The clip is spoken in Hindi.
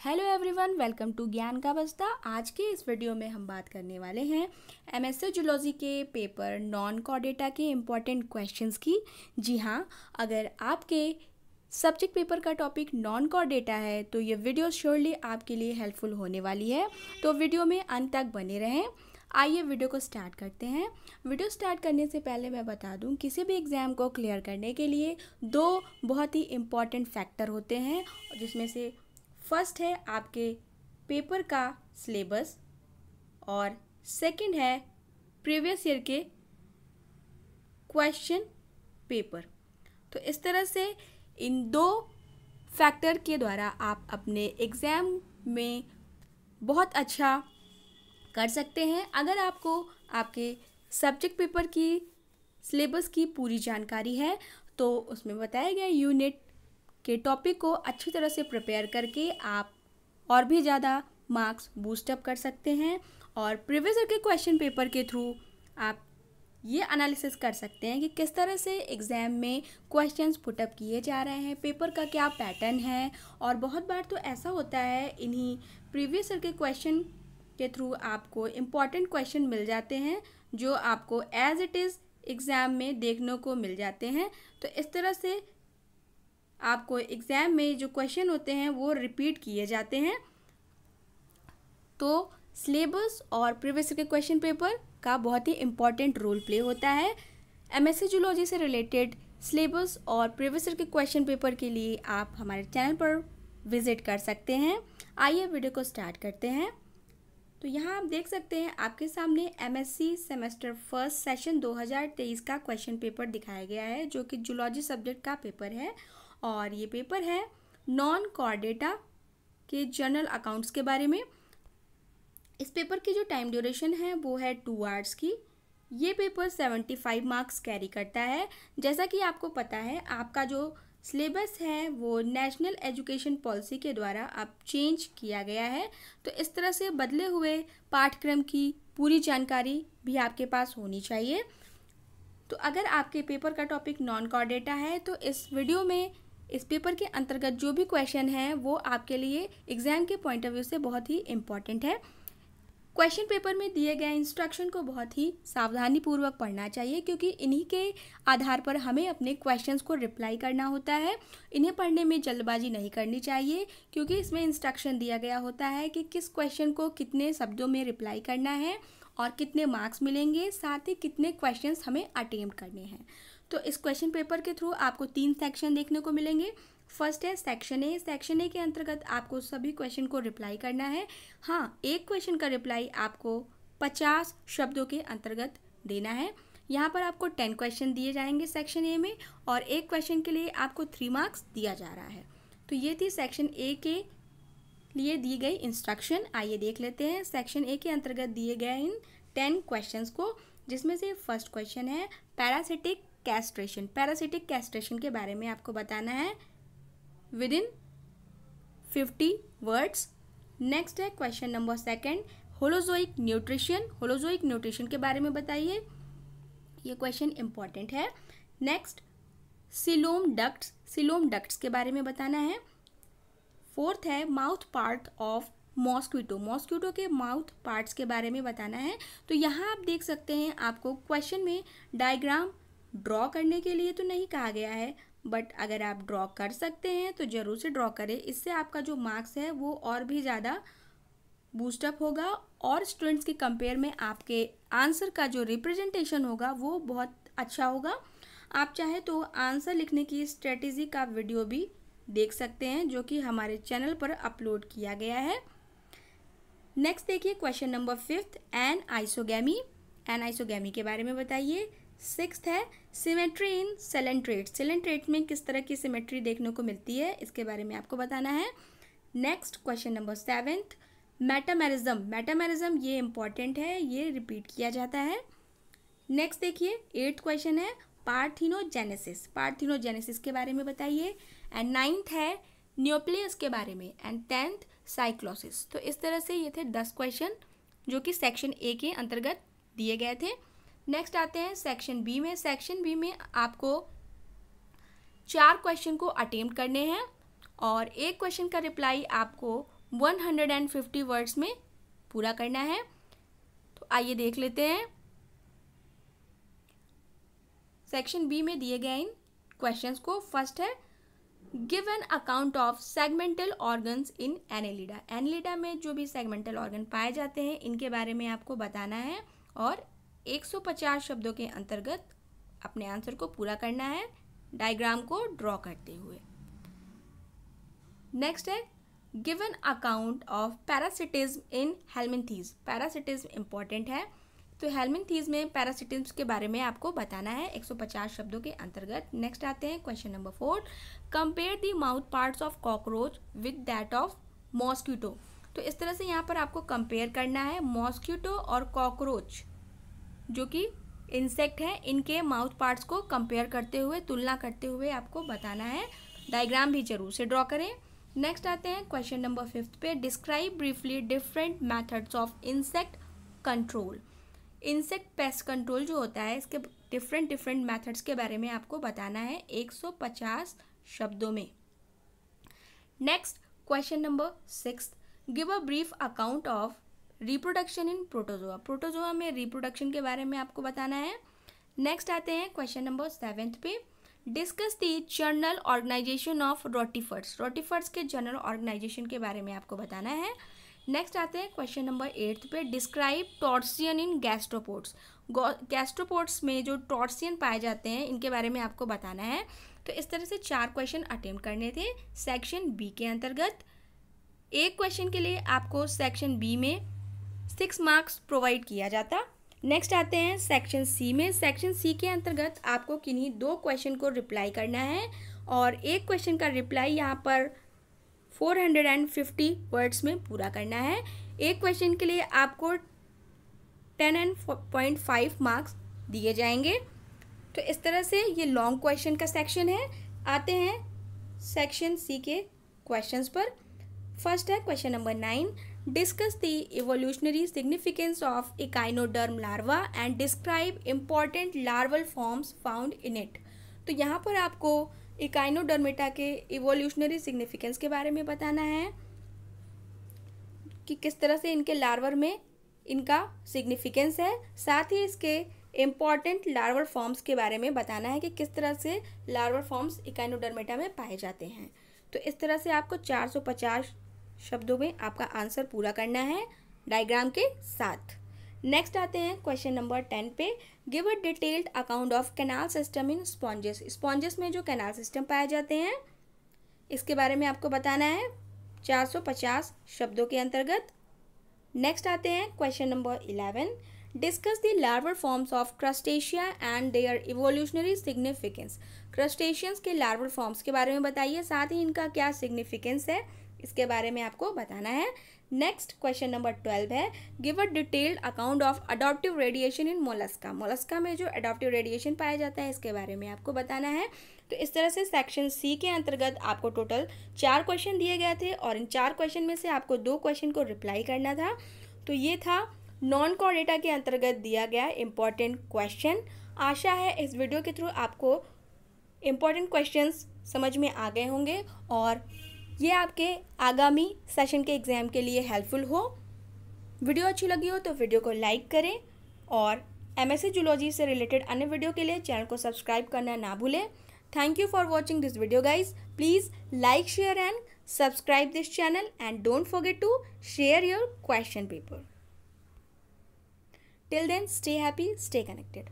हेलो एवरीवन, वेलकम टू ज्ञान का बस्ता। आज के इस वीडियो में हम बात करने वाले हैं एमएससी जूलॉजी के पेपर नॉन कॉर्डेटा के इम्पॉर्टेंट क्वेश्चंस की। जी हाँ, अगर आपके सब्जेक्ट पेपर का टॉपिक नॉन कॉर्डेटा है तो ये वीडियो श्योरली आपके लिए हेल्पफुल होने वाली है, तो वीडियो में अंत तक बने रहें। आइए वीडियो को स्टार्ट करते हैं। वीडियो स्टार्ट करने से पहले मैं बता दूं, किसी भी एग्ज़ाम को क्लियर करने के लिए दो बहुत ही इम्पॉर्टेंट फैक्टर होते हैं, जिसमें से फर्स्ट है आपके पेपर का सिलेबस और सेकंड है प्रीवियस ईयर के क्वेश्चन पेपर। तो इस तरह से इन दो फैक्टर के द्वारा आप अपने एग्ज़ाम में बहुत अच्छा कर सकते हैं। अगर आपको आपके सब्जेक्ट पेपर की सिलेबस की पूरी जानकारी है तो उसमें बताया गया यूनिट के टॉपिक को अच्छी तरह से प्रिपेयर करके आप और भी ज़्यादा मार्क्स बूस्टअप कर सकते हैं, और प्रीवियस ईयर के क्वेश्चन पेपर के थ्रू आप ये एनालिसिस कर सकते हैं कि किस तरह से एग्ज़ाम में क्वेश्चंस पुटअप किए जा रहे हैं, पेपर का क्या पैटर्न है। और बहुत बार तो ऐसा होता है इन्हीं प्रीवियस ईयर के क्वेश्चन के थ्रू आपको इम्पॉर्टेंट क्वेश्चन मिल जाते हैं जो आपको एज इट इज़ एग्ज़ाम में देखने को मिल जाते हैं। तो इस तरह से आपको एग्ज़ाम में जो क्वेश्चन होते हैं वो रिपीट किए जाते हैं। तो सिलेबस और प्रीवियस के क्वेश्चन पेपर का बहुत ही इम्पॉर्टेंट रोल प्ले होता है। एमएससी जूलॉजी से रिलेटेड सिलेबस और प्रीवियस के क्वेश्चन पेपर के लिए आप हमारे चैनल पर विजिट कर सकते हैं। आइए वीडियो को स्टार्ट करते हैं। तो यहाँ आप देख सकते हैं आपके सामने एमएससी सेमेस्टर फर्स्ट सेशन 2023 का क्वेश्चन पेपर दिखाया गया है, जो कि जूलॉजी सब्जेक्ट का पेपर है। और ये पेपर है नॉन कॉर्डेटा के जनरल अकाउंट्स के बारे में। इस पेपर की जो टाइम ड्यूरेशन है वो है 2 आवर्स की। ये पेपर 75 मार्क्स कैरी करता है। जैसा कि आपको पता है, आपका जो सिलेबस है वो नेशनल एजुकेशन पॉलिसी के द्वारा अब चेंज किया गया है, तो इस तरह से बदले हुए पाठ्यक्रम की पूरी जानकारी भी आपके पास होनी चाहिए। तो अगर आपके पेपर का टॉपिक नॉन कॉर्डेटा है तो इस वीडियो में इस पेपर के अंतर्गत जो भी क्वेश्चन है वो आपके लिए एग्ज़ाम के पॉइंट ऑफ व्यू से बहुत ही इम्पॉर्टेंट है। क्वेश्चन पेपर में दिए गए इंस्ट्रक्शन को बहुत ही सावधानी पूर्वक पढ़ना चाहिए, क्योंकि इन्हीं के आधार पर हमें अपने क्वेश्चंस को रिप्लाई करना होता है। इन्हें पढ़ने में जल्दबाजी नहीं करनी चाहिए, क्योंकि इसमें इंस्ट्रक्शन दिया गया होता है कि किस क्वेश्चन को कितने शब्दों में रिप्लाई करना है और कितने मार्क्स मिलेंगे, साथ ही कितने क्वेश्चंस हमें अटेम्प्ट करने हैं। तो इस क्वेश्चन पेपर के थ्रू आपको 3 सेक्शन देखने को मिलेंगे। फर्स्ट है सेक्शन ए। सेक्शन ए के अंतर्गत आपको सभी क्वेश्चन को रिप्लाई करना है। हाँ, एक क्वेश्चन का रिप्लाई आपको 50 शब्दों के अंतर्गत देना है। यहाँ पर आपको 10 क्वेश्चन दिए जाएंगे सेक्शन ए में, और एक क्वेश्चन के लिए आपको 3 मार्क्स दिया जा रहा है। तो ये थी सेक्शन ए के लिए दी गई इंस्ट्रक्शन। आइए देख लेते हैं सेक्शन ए के अंतर्गत दिए गए इन 10 क्वेश्चंस को, जिसमें से फर्स्ट क्वेश्चन है पैरासिटिक कैस्ट्रेशन। पैरासिटिक कैस्ट्रेशन के बारे में आपको बताना है विद इन 50 वर्ड्स। नेक्स्ट है question number second, holozoic nutrition. Holozoic nutrition के बारे में बताइए, ये क्वेश्चन इंपॉर्टेंट है। Next, coelom ducts. Coelom ducts के बारे में बताना है। फोर्थ है माउथ पार्ट ऑफ मॉस्क्विटो। मॉस्क्विटो के माउथ पार्ट्स के बारे में बताना है। तो यहाँ आप देख सकते हैं आपको क्वेश्चन में डायग्राम ड्रॉ करने के लिए तो नहीं कहा गया है, बट अगर आप ड्रॉ कर सकते हैं तो ज़रूर से ड्रॉ करें। इससे आपका जो मार्क्स है वो और भी ज़्यादा बूस्टअप होगा, और स्टूडेंट्स के कंपेयर में आपके आंसर का जो रिप्रेजेंटेशन होगा वो बहुत अच्छा होगा। आप चाहे तो आंसर लिखने की स्ट्रेटेजी का वीडियो भी देख सकते हैं, जो कि हमारे चैनल पर अपलोड किया गया है। नेक्स्ट देखिए question number 5, anisogamy. Anisogamy के बारे में बताइए। सिक्स्थ है सिमेट्री इन सेलेंट्रेट। सेलेंट्रेट में किस तरह की सिमेट्री देखने को मिलती है, इसके बारे में आपको बताना है। Next question number 7, metamerism. Metamerism ये इंपॉर्टेंट है, ये रिपीट किया जाता है। नेक्स्ट देखिए 8th क्वेश्चन है पार्थिनोजेनेसिस। पार्थिनोजेनेसिस के बारे में बताइए। एंड 9th है न्यूक्लियस के बारे में। And 10th cyclosis. तो इस तरह से ये थे 10 क्वेश्चन जो कि सेक्शन ए के अंतर्गत दिए गए थे। नेक्स्ट आते हैं सेक्शन बी में। सेक्शन बी में आपको 4 क्वेश्चन को अटेम्प्ट करने हैं, और एक क्वेश्चन का रिप्लाई आपको 150 वर्ड्स में पूरा करना है। तो आइए देख लेते हैं सेक्शन बी में दिए गए इन क्वेश्चंस को। फर्स्ट है give an account of segmental organs in Annelida. Annelida में जो भी सेगमेंटल ऑर्गन पाए जाते हैं इनके बारे में आपको बताना है और 150 शब्दों के अंतर्गत अपने आंसर को पूरा करना है डायग्राम को ड्रॉ करते हुए। नेक्स्ट है give an account of parasitism in helminths. Parasitism important है, तो हेलमिंथीज में पैरासिटिज्म के बारे में आपको बताना है 150 शब्दों के अंतर्गत। नेक्स्ट आते हैं question number 4, compare the mouth parts of cockroach with that of mosquito. तो इस तरह से यहाँ पर आपको कंपेयर करना है मॉस्किटो और कॉकरोच जो कि इंसेक्ट है, इनके माउथ पार्ट्स को कंपेयर करते हुए, तुलना करते हुए आपको बताना है। डायग्राम भी जरूर से ड्रॉ करें। नेक्स्ट आते हैं क्वेश्चन नंबर 5 पे, describe briefly different methods of insect control. Insect pest control जो होता है इसके डिफरेंट मेथड्स के बारे में आपको बताना है 150 शब्दों में। Next question number 6, give a brief account of reproduction in protozoa. Protozoa में रिप्रोडक्शन के बारे में आपको बताना है। नेक्स्ट आते हैं क्वेश्चन नंबर 7 पे, discuss the general organisation of rotifers. Rotifers के जर्नल ऑर्गेनाइजेशन के बारे में आपको बताना है। नेक्स्ट आते हैं क्वेश्चन नंबर 8 पे, describe torsion in gastropods. Gastropods में जो टॉर्सियन पाए जाते हैं इनके बारे में आपको बताना है। तो इस तरह से 4 क्वेश्चन अटेम्प्ट करने थे सेक्शन बी के अंतर्गत। एक क्वेश्चन के लिए आपको सेक्शन बी में 6 मार्क्स प्रोवाइड किया जाता। नेक्स्ट आते हैं सेक्शन सी में। सेक्शन सी के अंतर्गत आपको किन्हीं 2 क्वेश्चन को रिप्लाई करना है और एक क्वेश्चन का रिप्लाई यहाँ पर 450 वर्ड्स में पूरा करना है। एक क्वेश्चन के लिए आपको 10.5 मार्क्स दिए जाएंगे। तो इस तरह से ये लॉन्ग क्वेश्चन का सेक्शन है। आते हैं सेक्शन सी के क्वेश्चंस पर। फर्स्ट है question number 9, discuss the evolutionary significance of echinoderm larva and describe important larval forms found in it. तो यहाँ पर आपको इकाइनोडर्मेटा के इवोल्यूशनरी सिग्निफिकेंस के बारे में बताना है कि किस तरह से इनके लार्वर में इनका सिग्निफिकेंस है। साथ ही इसके इम्पॉर्टेंट लार्वल फॉर्म्स के बारे में बताना है कि किस तरह से लार्वल फॉर्म्स इकाइनोडर्मेटा में पाए जाते हैं। तो इस तरह से आपको 450 शब्दों में आपका आंसर पूरा करना है डायग्राम के साथ। नेक्स्ट आते हैं क्वेश्चन नंबर 10 पे, give a detailed account of canal system in sponges. Sponges में जो कैनाल सिस्टम पाए जाते हैं इसके बारे में आपको बताना है 450 शब्दों के अंतर्गत। नेक्स्ट आते हैं question number 11, discuss the larval forms of crustacea and their evolutionary significance. Crustaceans के लार्वल फॉर्म्स के बारे में बताइए, साथ ही इनका क्या सिग्निफिकेंस है इसके बारे में आपको बताना है। नेक्स्ट क्वेश्चन नंबर 12 है, give a detailed account of adoptive radiation in Mollusca. Mollusca में जो अडॉप्टिव रेडिएशन पाया जाता है इसके बारे में आपको बताना है। तो इस तरह से सेक्शन सी के अंतर्गत आपको टोटल 4 क्वेश्चन दिए गए थे और इन 4 क्वेश्चन में से आपको 2 क्वेश्चन को रिप्लाई करना था। तो ये था नॉन कोर डेटा के अंतर्गत दिया गया इम्पॉर्टेंट क्वेश्चन। आशा है इस वीडियो के थ्रू आपको इम्पॉर्टेंट क्वेश्चंस समझ में आ गए होंगे और ये आपके आगामी सेशन के एग्ज़ाम के लिए हेल्पफुल हो। वीडियो अच्छी लगी हो तो वीडियो को लाइक करें और एमएससी जूलॉजी से रिलेटेड अन्य वीडियो के लिए चैनल को सब्सक्राइब करना ना भूलें। Thank you for watching this video guys. Please like, share and subscribe this channel and don't forget to share your question paper. Till then, stay happy, stay connected.